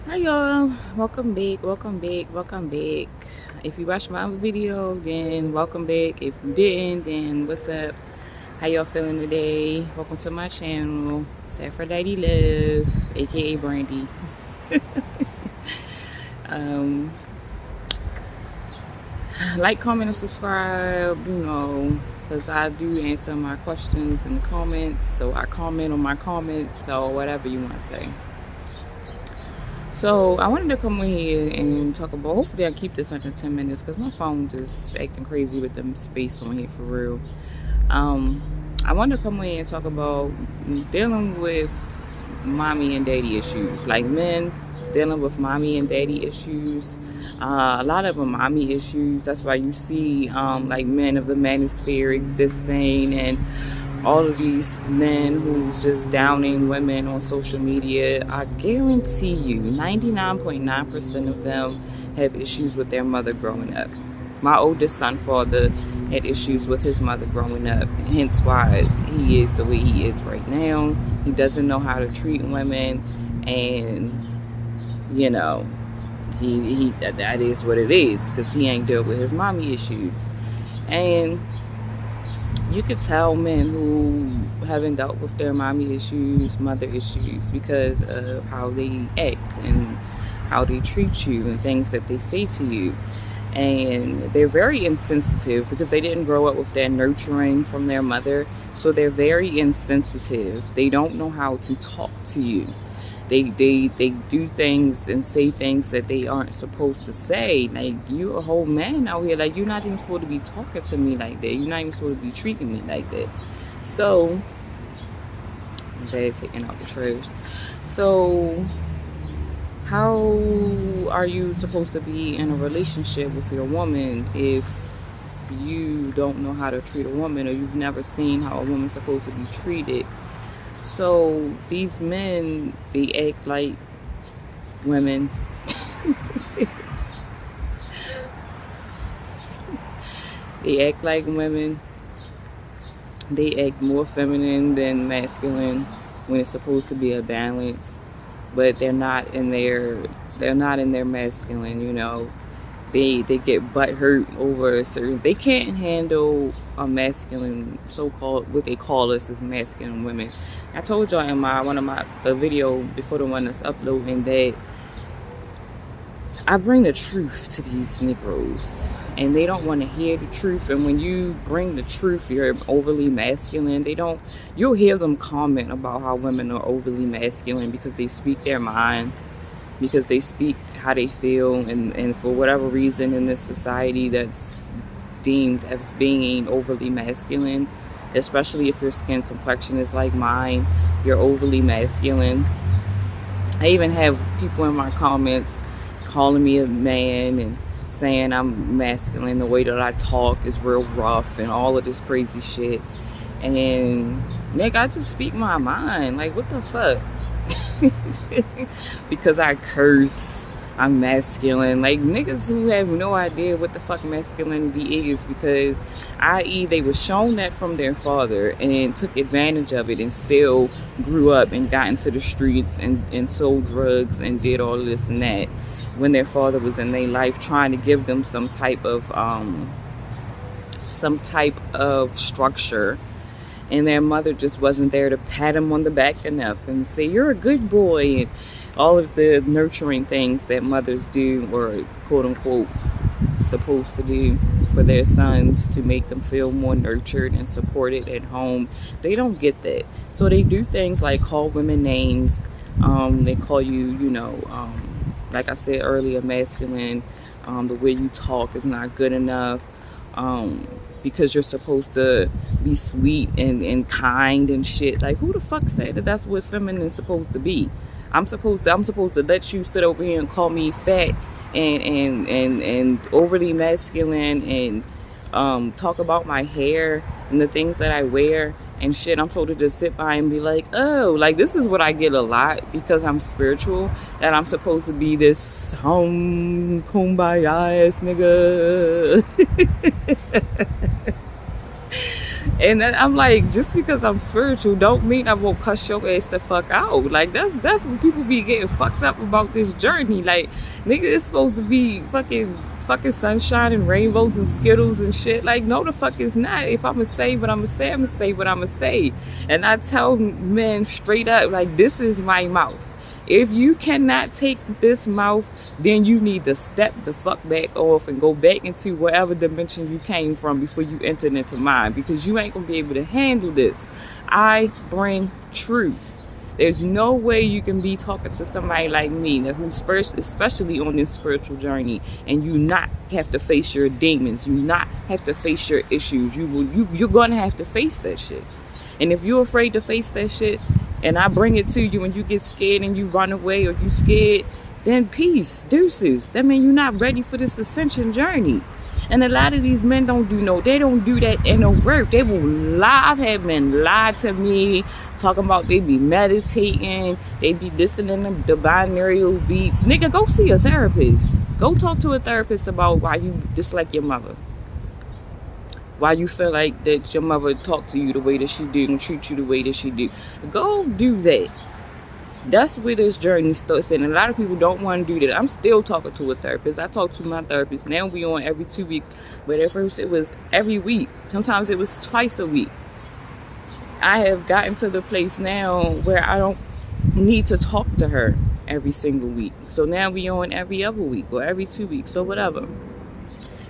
Hi y'all, welcome back, welcome back. If you watched my other video, then welcome back. If you didn't, then what's up? How y'all feeling today? Welcome to my channel. It's Aphrodite Love, aka Brandy. um, like, comment, and subscribe, because I do answer my questions in the comments. So I comment on my comments, so whatever you want to say. So I wanted to come in here and talk about, hopefully I keep this under 10 minutes because my phone just acting crazy with the space on here for real. I wanted to come in here and talk about dealing with mommy and daddy issues, like men dealing with mommy and daddy issues. A lot of them mommy issues. That's why you see like men of the manosphere existing, and all of these men who's just downing women on social media. I guarantee you 99.9% of them have issues with their mother growing up. My oldest son father had issues with his mother growing up, hence why he is the way he is right now. He doesn't know how to treat women, and you know, he that is what it is, because he ain't dealt with his mommy issues. And you could tell men who haven't dealt with their mommy issues, mother issues, because of how they act and how they treat you and things that they say to you. And they're very insensitive because they didn't grow up with that nurturing from their mother. So they're very insensitive. They don't know how to talk to you. They do things and say things that they aren't supposed to say. Like, you a whole man out here. Like, you're not even supposed to be talking to me like that. You're not even supposed to be treating me like that. So, I'm bad taking out the trash. So, how are you supposed to be in a relationship with your woman if you don't know how to treat a woman, or you've never seen how a woman's supposed to be treated? So these men, they act like women. They act like women. They act more feminine than masculine when it's supposed to be a balance. But they're not in their masculine, They get butthurt over a certain. They can't handle a masculine, so-called, what they call us as masculine women. I told y'all in the video before the one that's uploading, that I bring the truth to these Negroes, and they don't want to hear the truth. And when you bring the truth, you're overly masculine. You'll hear them comment about how women are overly masculine because they speak their mind, because they speak how they feel, and for whatever reason in this society that's deemed as being overly masculine, especially if your skin complexion is like mine, you're overly masculine. I even have people in my comments calling me a man and saying I'm masculine, the way that I talk is real rough and all of this crazy shit. And Nick, I just speak my mind. Like, what the fuck? Because I curse, I'm masculine. Like, niggas who have no idea what the fuck masculinity is, because i.e. they were shown that from their father and took advantage of it, and still grew up and got into the streets and sold drugs and did all of this and that when their father was in their life, trying to give them some type of structure. And their mother just wasn't there to pat him on the back enough and say, you're a good boy, and all of the nurturing things that mothers do, or quote unquote supposed to do for their sons to make them feel more nurtured and supported at home. They don't get that. So they do things like call women names. They call you, like I said earlier, masculine. The way you talk is not good enough. Because you're supposed to be sweet and kind and shit. Like, who the fuck said that that's what feminine is supposed to be? I'm supposed to let you sit over here and call me fat and overly masculine, and talk about my hair and the things that I wear and shit. I'm supposed to just sit by and be like, oh, like, this is what I get a lot because I'm spiritual, that I'm supposed to be this kumbaya ass nigga. And then I'm like, just because I'm spiritual don't mean I won't cuss your ass the fuck out. Like that's when people be getting fucked up about this journey. Like, nigga, it's supposed to be fucking sunshine and rainbows and skittles and shit. Like, no the fuck it's not. If I'ma say what I'ma say, I'ma say what I'ma say. And I tell men straight up, like, this is my mouth. If you cannot take this mouth, then you need to step the fuck back off and go back into whatever dimension you came from before you entered into mine, because you ain't gonna be able to handle this. I bring truth. There's no way you can be talking to somebody like me who's first, especially on this spiritual journey, and you not have to face your demons. You not have to face your issues. You're gonna have to face that shit. And if you're afraid to face that shit, and I bring it to you and you get scared and you run away or you scared, then peace, deuces. That means you're not ready for this ascension journey. And a lot of these men they don't do that inner work. They will lie. I've had men lie to me, talking about they be meditating, they be listening to the binaural beats. Nigga, go see a therapist. Go talk to a therapist about why you dislike your mother. Why you feel like that your mother talked to you the way that she do and treat you the way that she do. Go do that. That's where this journey starts. And a lot of people don't want to do that. I'm still talking to a therapist. I talk to my therapist. Now we on every 2 weeks. But at first it was every week. Sometimes it was twice a week. I have gotten to the place now where I don't need to talk to her every single week. So now we on every other week or every 2 weeks or whatever.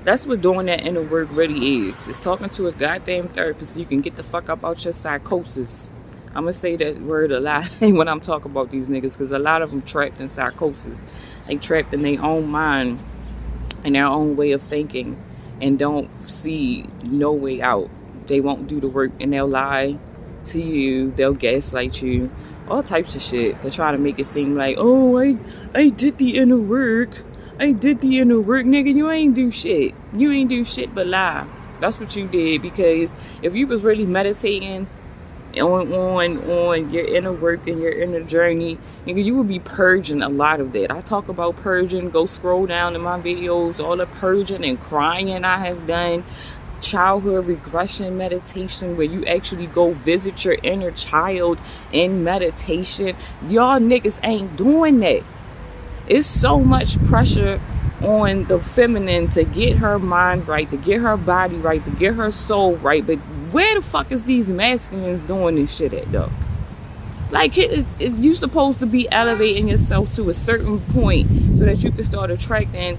That's what doing that inner work really is. It's talking to a goddamn therapist so you can get the fuck up out your psychosis. I'm going to say that word a lot when I'm talking about these niggas, because a lot of them trapped in psychosis. They trapped in their own mind and their own way of thinking and don't see no way out. They won't do the work and they'll lie to you. They'll gaslight you. All types of shit. They're trying to make it seem like, oh, I did the inner work. I did the inner work. Nigga, you ain't do shit. You ain't do shit but lie. That's what you did. Because if you was really meditating on your inner work and your inner journey, nigga, you would be purging a lot of that. I talk about purging. Go scroll down in my videos. All the purging and crying I have done. Childhood regression meditation, where you actually go visit your inner child in meditation. Y'all niggas ain't doing that. It's so much pressure on the feminine to get her mind right, to get her body right, to get her soul right. But where the fuck is these masculines doing this shit at, though? Like, you supposed to be elevating yourself to a certain point so that you can start attracting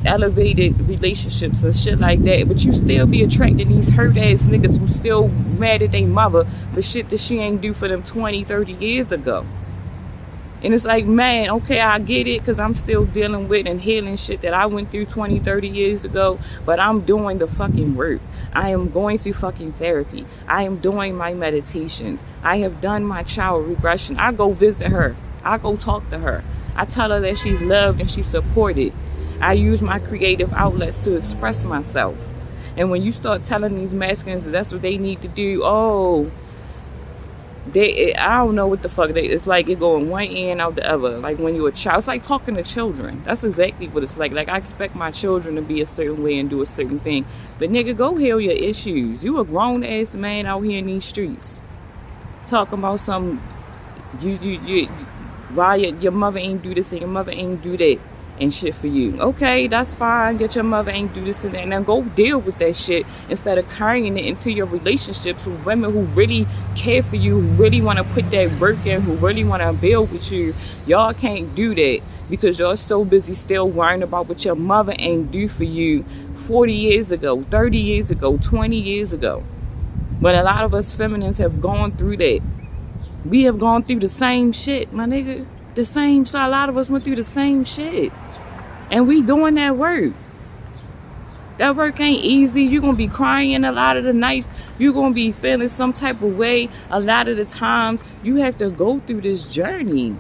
elevated relationships and shit like that. But you still be attracting these hurt ass niggas who still mad at their mother for shit that she ain't do for them 20, 30 years ago. And it's like, man, okay, I get it, because I'm still dealing with and healing shit that I went through 20, 30 years ago. But I'm doing the fucking work. I am going to fucking therapy. I am doing my meditations. I have done my child regression. I go visit her. I go talk to her. I tell her that she's loved and she's supported. I use my creative outlets to express myself. And when you start telling these masculines that that's what they need to do, I don't know what the fuck it's like. It going one end out the other. Like when you're a child, it's like talking to children. That's exactly what it's like. Like, I expect my children to be a certain way and do a certain thing, but nigga, go heal your issues. You a grown ass man out here in these streets talking about some why your mother ain't do this and your mother ain't do that and shit for you. Okay, that's fine. Get your mother ain't do this and that. Now go deal with that shit instead of carrying it into your relationships with women who really care for you, who really want to put that work in, who really want to build with you. Y'all can't do that because y'all so busy still worrying about what your mother ain't do for you 40 years ago, 30 years ago, 20 years ago. When a lot of us feminines have gone through that. We have gone through the same shit, my nigga. The same shit. A lot of us went through the same shit. And we doing that work. That work ain't easy. You're going to be crying a lot of the nights. You're going to be feeling some type of way a lot of the times. You have to go through this journey.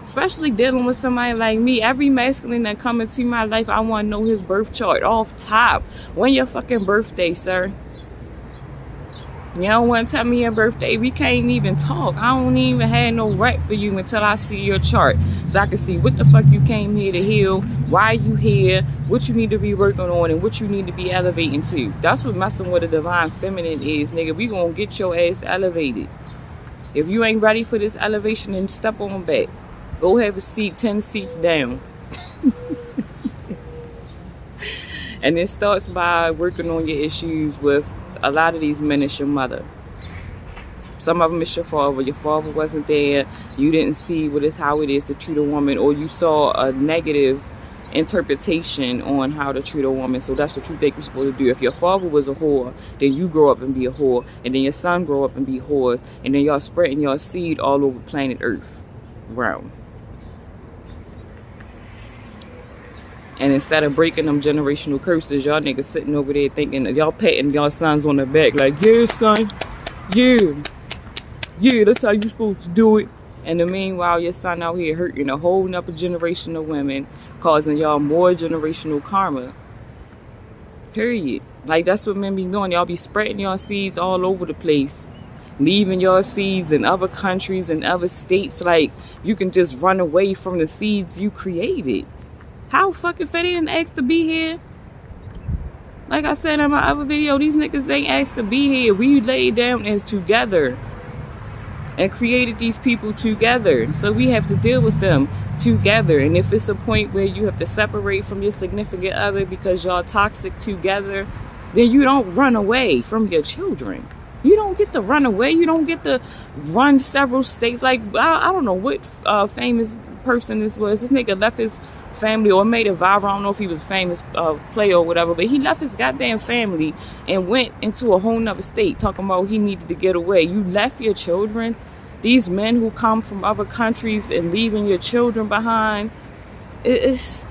Especially dealing with somebody like me. Every masculine that come into my life, I want to know his birth chart off top. When your fucking birthday, sir? You don't want to tell me your birthday. We can't even talk. I don't even have no rep for you until I see your chart. So I can see what the fuck you came here to heal, why you here, what you need to be working on, and what you need to be elevating to. That's what messing with a divine feminine is, nigga. We gonna get your ass elevated. If you ain't ready for this elevation, then step on back. Go have a seat 10 seats down. And it starts by working on your issues with a lot of these men. It's your mother. Some of them is your father. Your father wasn't there. You didn't see what is how it is to treat a woman, or you saw a negative interpretation on how to treat a woman. So that's what you think you're supposed to do. If your father was a whore, then you grow up and be a whore, and then your son grow up and be whores, and then y'all spreading your seed all over planet Earth round. And instead of breaking them generational curses, y'all niggas sitting over there thinking, y'all patting y'all sons on the back like, yeah, son, yeah, that's how you supposed to do it. And the meanwhile, your son out here hurting a whole nother generation of women, causing y'all more generational karma. Period. Like, that's what men be doing. Y'all be spreading y'all seeds all over the place, leaving your seeds in other countries and other states. Like, you can just run away from the seeds you created. How fucking fat they didn't ask to be here? Like I said in my other video, these niggas ain't asked to be here. We laid down as together and created these people together. So we have to deal with them together. And if it's a point where you have to separate from your significant other because y'all toxic together, then you don't run away from your children. You don't get to run away. You don't get to run several states. Like, I don't know what famous person this was. This nigga left his family or made a vow. I don't know if he was a famous player or whatever, but he left his goddamn family and went into a whole nother state talking about he needed to get away. You left your children. These men who come from other countries and leaving your children behind, it's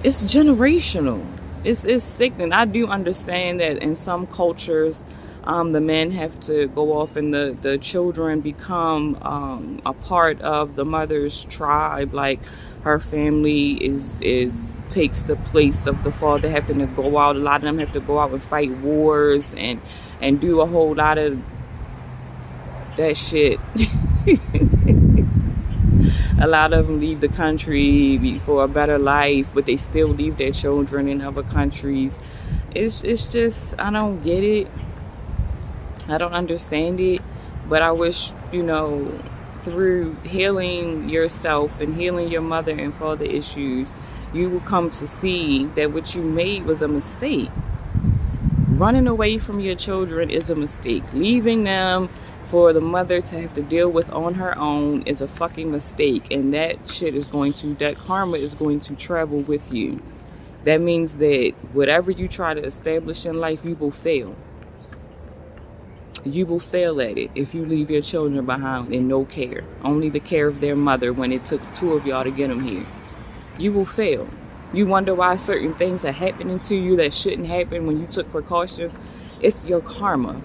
generational. It's sickening. I do understand that in some cultures, the men have to go off and the children become a part of the mother's tribe. Like, her family is takes the place of the father, having to go out. A lot of them have to go out and fight wars and do a whole lot of that shit. A lot of them leave the country for a better life, but they still leave their children in other countries. It's just, I don't get it. I don't understand it. But I wish, through healing yourself and healing your mother and father issues, you will come to see that what you made was a mistake. Running away from your children is a mistake. Leaving them for the mother to have to deal with on her own is a fucking mistake. And that karma is going to travel with you. That means that whatever you try to establish in life, you will fail. You will fail at it if you leave your children behind in no care. Only the care of their mother when it took two of y'all to get them here. You will fail. You wonder why certain things are happening to you that shouldn't happen when you took precautions. It's your karma.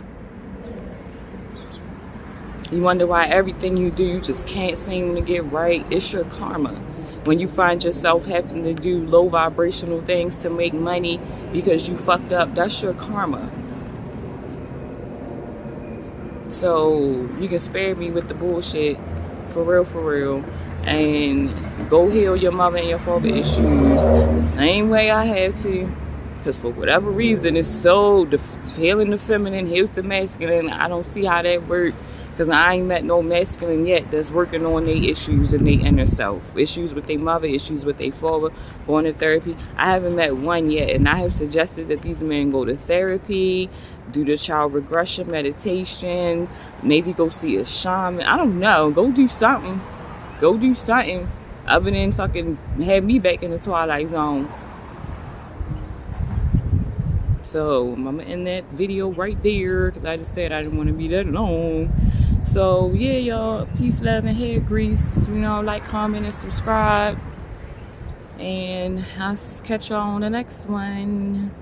You wonder why everything you do, you just can't seem to get right. It's your karma. When you find yourself having to do low vibrational things to make money because you fucked up, that's your karma. So you can spare me with the bullshit, for real, and go heal your mother and your father issues the same way I had to. Because for whatever reason, it's so healing the feminine, heals the masculine. I don't see how that works. Because I ain't met no masculine yet that's working on their issues in their inner self. Issues with their mother, issues with their father, going to therapy. I haven't met one yet. And I have suggested that these men go to therapy, do the child regression meditation, maybe go see a shaman. I don't know. Go do something. Go do something other than fucking have me back in the Twilight Zone. So I'm going to end that video right there because I just said I didn't want to be that long. So yeah, y'all, peace, love, and hair grease. Like, comment, and subscribe. And I'll catch y'all on the next one.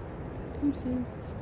Deuces.